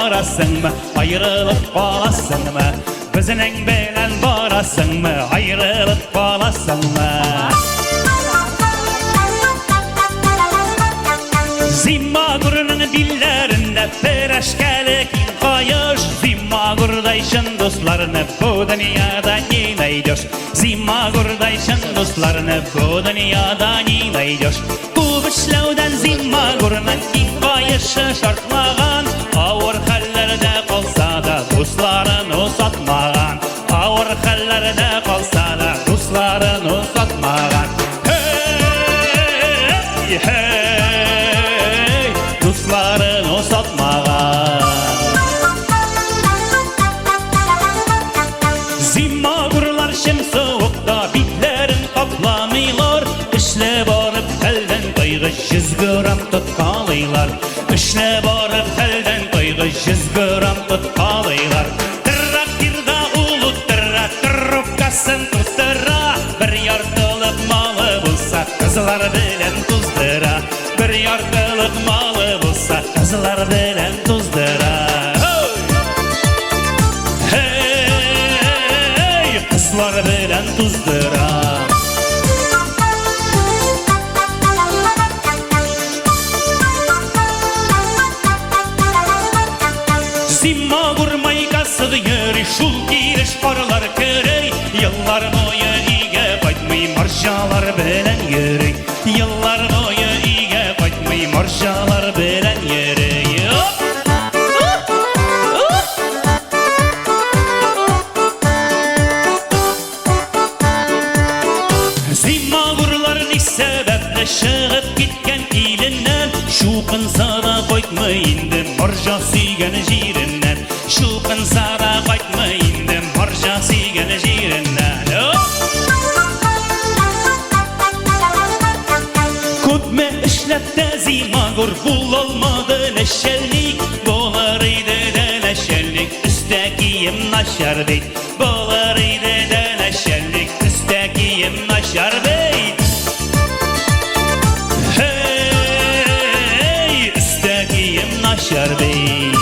barasın mı? Ayrılıp kalasın mı? Bizning bilen barasın mı? Ayrılıp kalasın mı? Zimmagur'un dillerinde pereşkelik kayış. Zimmagur'daysın dostlarını bu dünyada neyleyidir? Zimmagur'daysın dostlarını bu dünyada neyleyidir? Bu işlevden Zimmagur'un hikayesi şartlagan. Ağır hallerde kalsa da dostlarını satmagan. Ağır hallerde kalsa da dostlarını satmagan. Hey hey, dostlarını satmagan. Zimmagurlar şem soğukta bitlerin kaplamıyorlar. İşle barıp elden kaygı 100 gram tutkalıylar. İşle barıp elden kaygı 100 gram tutkalıylar. Tırrak girda ulu tırra, tırrupkasın tuttıra. Bir yartılık malı bulsa kızlar bilen tuzdıra. Bir yartılık malı bulsa kızlar bilen tuzdıra. Hey, kızlar bilen tuzdıra. Zimmagur maykası yürü, şul giriş paralar körey. Yıllar boyu iyice kaçmayı marşalar bilen yürü. Yıllar boyu iyice kaçmayı marşalar bilen yürü. Zimmagurlar ne sebeple шығып gitken ilinden. Şu kınsara kaçmayındı marşa suygan jirinden. Şu kınsara kaçmayındı marşa suygan jirinden. Köpme işlepte Zimmagur bulolmadı neşellik. Bolarıydı da neşellik, üstekiyim naşar deyt. Bolarıydı da neşellik, üstekiyim naşar deyt. Hey, üstekiyim naşar deyt.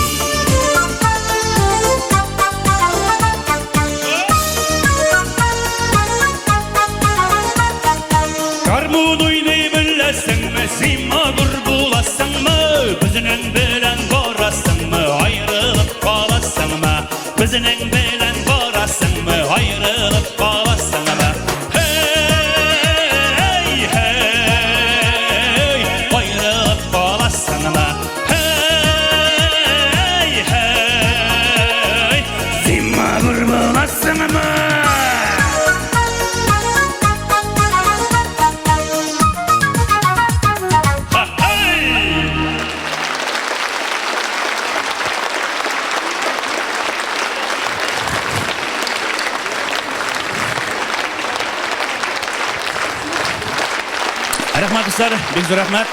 Karmun oynayı bilesin mi? Zimmagur bulasın mı? Bizinin bilen barasın mı? Ayrılıp kalasın mı? Bizinin bilen barasın mı? Ayrılıp kalasın mı? Hey hey, ayrılıp kalasın mı? Hey hey, Zimmagur bulasın mı? Rahmat kızlar, bir rahmat.